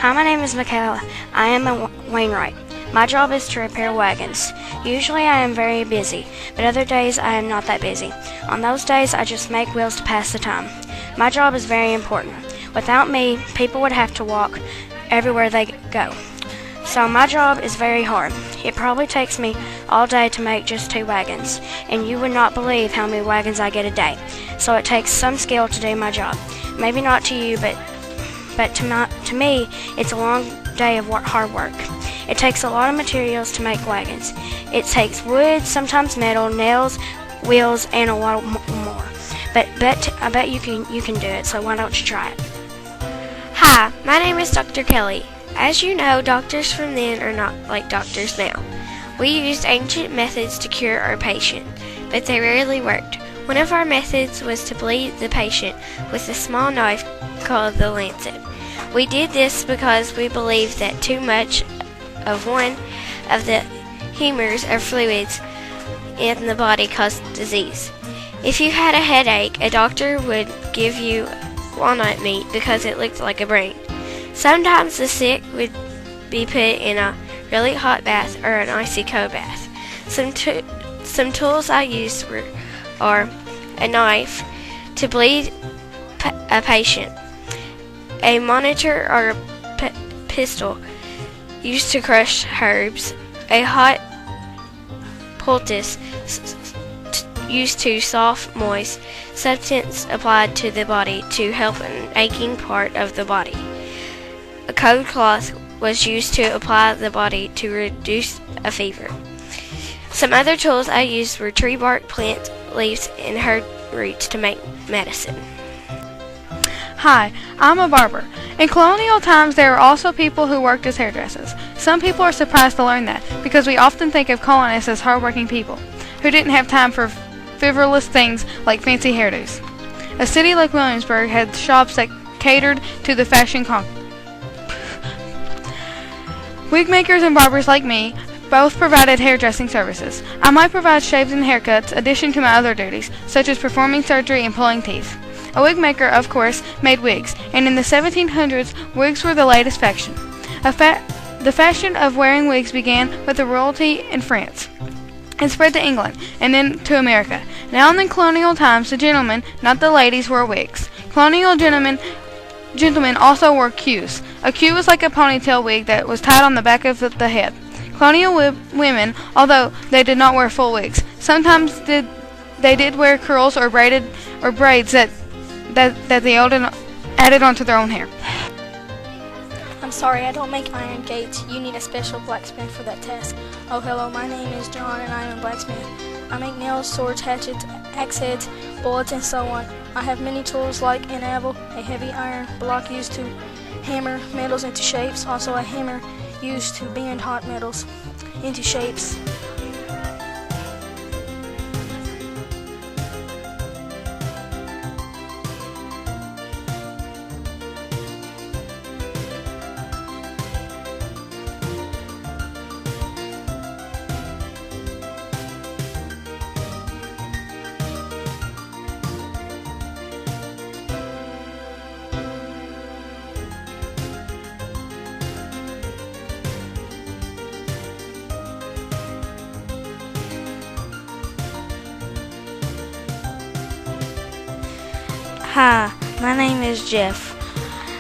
Hi, my name is Michaela. I am a Wainwright. My job is to repair wagons. Usually I am very busy, but other days I am not that busy. On those days I just make wheels to pass the time. My job is very important. Without me, people would have to walk everywhere they go. So my job is very hard. It probably takes me all day to make just 2 wagons, and you would not believe how many wagons I get a day. So it takes some skill to do my job. Maybe not to you, but to me, it's a long day of hard work. It takes a lot of materials to make wagons. It takes wood, sometimes metal, nails, wheels, and a lot more. But I bet you can do it, so why don't you try it? Hi, my name is Dr. Kelly. As you know, doctors from then are not like doctors now. We used ancient methods to cure our patient, but they rarely worked. One of our methods was to bleed the patient with a small knife called the lancet. We did this because we believed that too much of one of the humors or fluids in the body caused disease. If you had a headache, a doctor would give you walnut meat because it looked like a brain. Sometimes the sick would be put in a really hot bath or an icy cold bath. Some tools I used are a knife to bleed a patient, a monitor or a pistol used to crush herbs, a hot poultice used to soft moist substance applied to the body to help an aching part of the body. A cold cloth was used to apply the body to reduce a fever. Some other tools I used were tree bark, plant leaves, and herb roots to make medicine. Hi, I'm a barber. In colonial times, there were also people who worked as hairdressers. Some people are surprised to learn that, because we often think of colonists as hardworking people who didn't have time for frivolous things like fancy hairdos. A city like Williamsburg had shops that catered to the fashion Wig makers and barbers like me both provided hairdressing services. I might provide shaves and haircuts, addition to my other duties, such as performing surgery and pulling teeth. A wig maker, of course, made wigs, and in the 1700s, wigs were the latest fashion. The fashion of wearing wigs began with the royalty in France and spread to England, and then to America. Now in the colonial times, the gentlemen, not the ladies, wore wigs. Colonial gentlemen also wore queues. A queue was like a ponytail wig that was tied on the back of the head. Colonial women, although they did not wear full wigs, sometimes they did wear curls or braids that they added onto their own hair. I'm sorry, I don't make iron gates. You need a special blacksmith for that task. Oh, hello, my name is John and I am a blacksmith. I make nails, swords, hatchets, axe heads, bullets, and so on. I have many tools like an anvil, a heavy iron block used to hammer metals into shapes, also a hammer used to bend hot metals into shapes. Hi, my name is Jeff.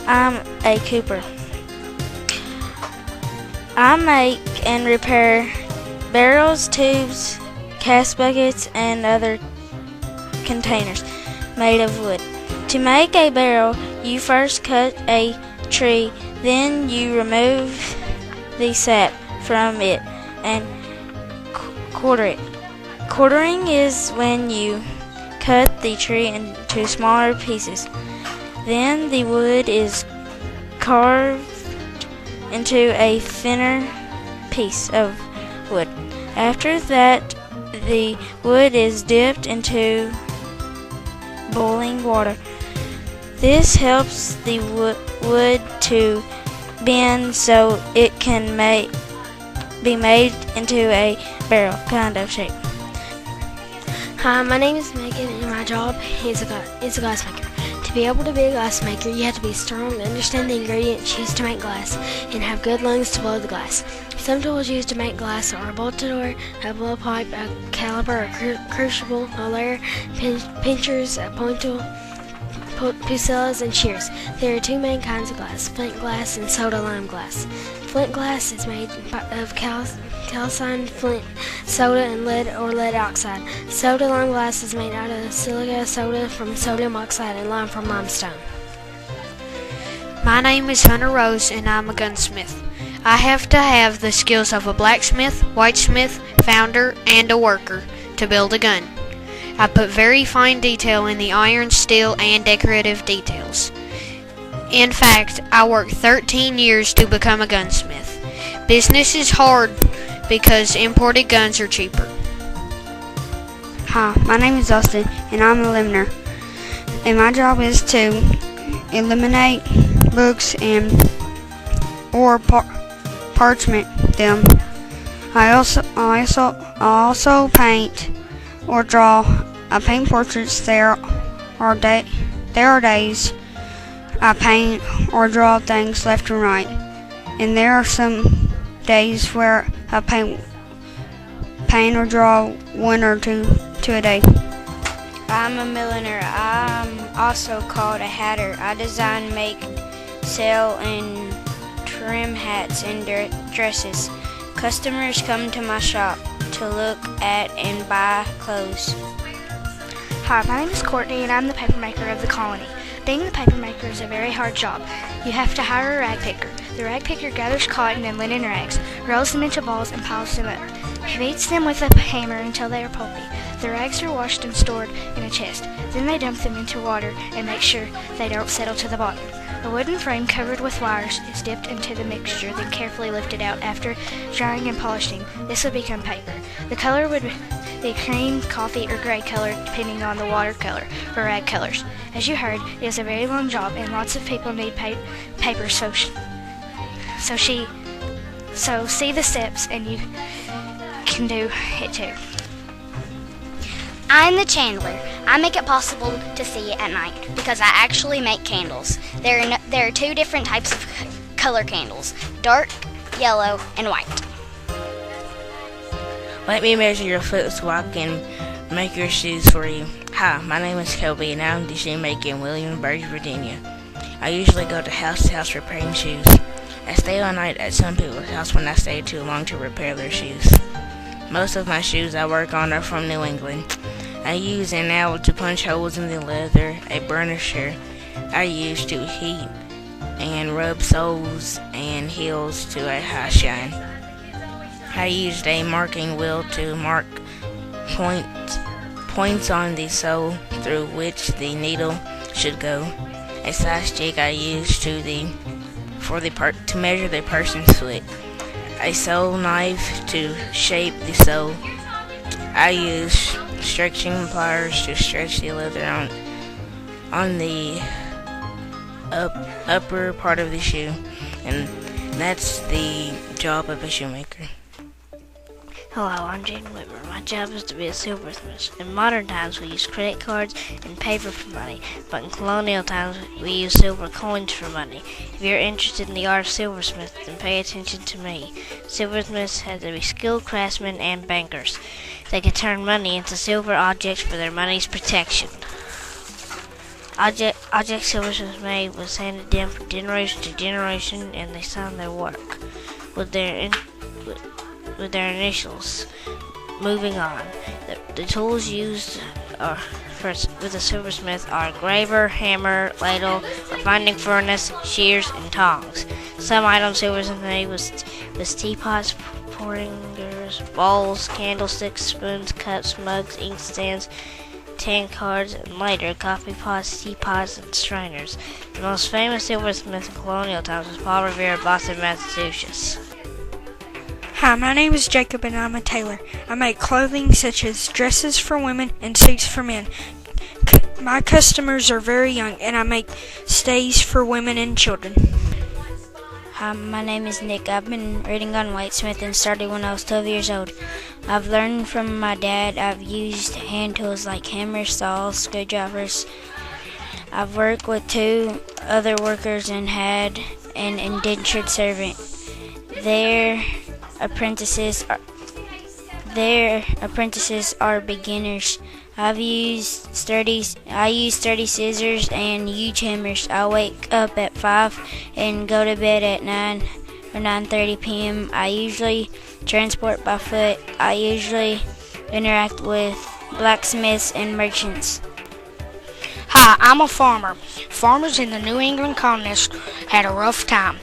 I'm a cooper. I make and repair barrels, tubes, cast buckets, and other containers made of wood. To make a barrel, you first cut a tree, then you remove the sap from it and quarter it. Quartering is when you cut the tree into smaller pieces. Then the wood is carved into a thinner piece of wood. After that, the wood is dipped into boiling water. This helps the wood to bend so it can be made into a barrel kind of shape. Hi, my name is Megan and my job is a glass maker. To be able to be a glass maker, you have to be strong, understand the ingredients used to make glass, and have good lungs to blow the glass. Some tools used to make glass are a boltador, a blowpipe, a caliper, a crucible, a layer, pinchers, a pointer, pucellas, and shears. There are two main kinds of glass, flint glass and soda lime glass. Flint glass is made of calcined flint, soda, and lead or lead oxide. Soda lime glass is made out of silica soda from sodium oxide and lime from limestone. My name is Hunter Rose, and I'm a gunsmith. I have to have the skills of a blacksmith, whitesmith, founder, and a worker to build a gun. I put very fine detail in the iron, steel, and decorative details. In fact, I worked 13 years to become a gunsmith. Business is hard because imported guns are cheaper. Hi, my name is Austin, and I'm a limner. And my job is to eliminate books and or parchment them. I also paint or draw. I paint portraits. There are days I paint or draw things left and right, and there are some days where I paint or draw one or two a day. I'm a milliner. I'm also called a hatter. I design, make, sell, and trim hats and dresses. Customers come to my shop to look at and buy clothes. Hi, my name is Courtney, and I'm the papermaker of the Colony. Being the papermaker is a very hard job. You have to hire a rag picker. The rag picker gathers cotton and linen rags, rolls them into balls, and piles them up. He beats them with a hammer until they are pulpy. The rags are washed and stored in a chest. Then they dump them into water and make sure they don't settle to the bottom. A wooden frame covered with wires is dipped into the mixture, then carefully lifted out. After drying and polishing, this will become paper. The color would be cream, coffee, or gray color, depending on the watercolor for rag colors. As you heard, it is a very long job, and lots of people need paper. So see the steps, and you can do it too. I'm the chandler. I make it possible to see it at night because I actually make candles. There are two different types of color candles, dark, yellow, and white. Let me measure your foot so I can make your shoes for you. Hi, my name is Kobe, and I'm the shoemaker in Williamsburg, Virginia. I usually go to house repairing shoes. I stay all night at some people's house when I stay too long to repair their shoes. Most of my shoes I work on are from New England. I use an awl to punch holes in the leather, a burnisher I use to heat and rub soles and heels to a high shine. I used a marking wheel to mark points on the sole through which the needle should go. A size jig I used to measure the person's foot. A sole knife to shape the sole. I use stretching pliers to stretch the leather on the upper part of the shoe, and that's the job of a shoemaker. Hello, I'm Jane Whitmer. My job is to be a silversmith. In modern times, we use credit cards and paper for money, but in colonial times, we use silver coins for money. If you're interested in the art of silversmith, then pay attention to me. Silversmiths have to be skilled craftsmen and bankers. They can turn money into silver objects for their money's protection. Objects silversmiths made was handed down from generation to generation, and they signed their work with their initials. Moving on, the tools used with a silversmith are graver, hammer, ladle, refining furnace, shears, and tongs. Some items silversmiths made was teapots, porringers, bowls, candlesticks, spoons, cups, mugs, inkstands, tan cards, and later coffee pots, teapots, and strainers. The most famous silversmith in colonial times was Paul Revere of Boston, Massachusetts. Hi, my name is Jacob, and I'm a tailor. I make clothing such as dresses for women and suits for men. My customers are very young, and I make stays for women and children. Hi, my name is Nick. I've been reading on whitesmith and started when I was 12 years old. I've learned from my dad. I've used hand tools like hammers, saws, screwdrivers. I've worked with 2 other workers and had an indentured servant. Their apprentices are, their apprentices are beginners. I use sturdy scissors and huge hammers. I wake up at 5 and go to bed at 9 or 9:30 p.m. I usually transport by foot. I usually interact with blacksmiths and merchants. Hi, I'm a farmer. Farmers in the New England colonies had a rough time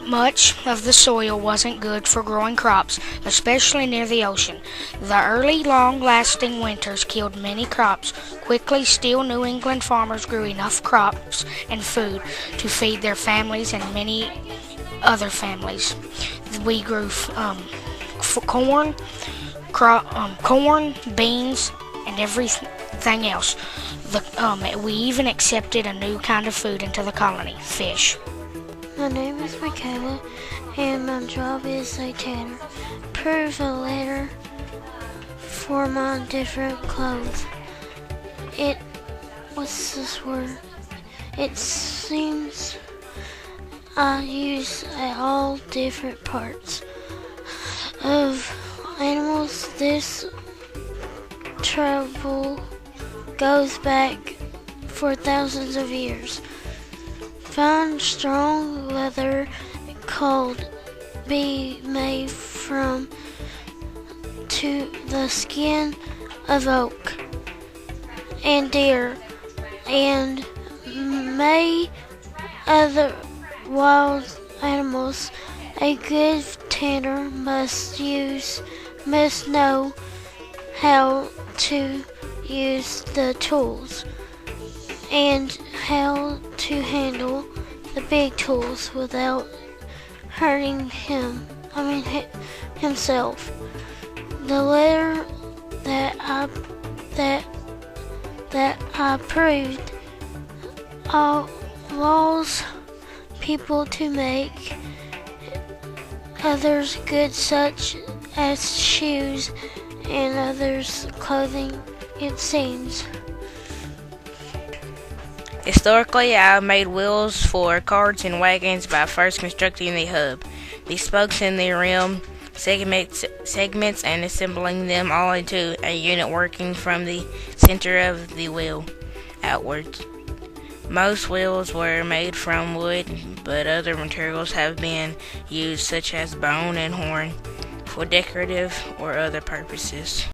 much of the soil wasn't good for growing crops, especially near the ocean. The early, long-lasting winters killed many crops. Quickly, still New England farmers grew enough crops and food to feed their families and many other families. We grew corn, beans, and everything else. We even accepted a new kind of food into the colony, fish. My name is Michaela, and my job is a tanner. Prove a letter for my different clothes. What's this word? It seems I use all different parts of animals. This travel goes back for thousands of years. Fine, strong leather called be made from to the skin of oak and deer and may other wild animals. A good tanner must know how to use the tools and how to handle the big tools without hurting himself. The letter that I proved allows people to make others good, such as shoes and others clothing, it seems. Historically, I made wheels for carts and wagons by first constructing the hub, the spokes in the rim, segments and assembling them all into a unit working from the center of the wheel outwards. Most wheels were made from wood, but other materials have been used, such as bone and horn, for decorative or other purposes.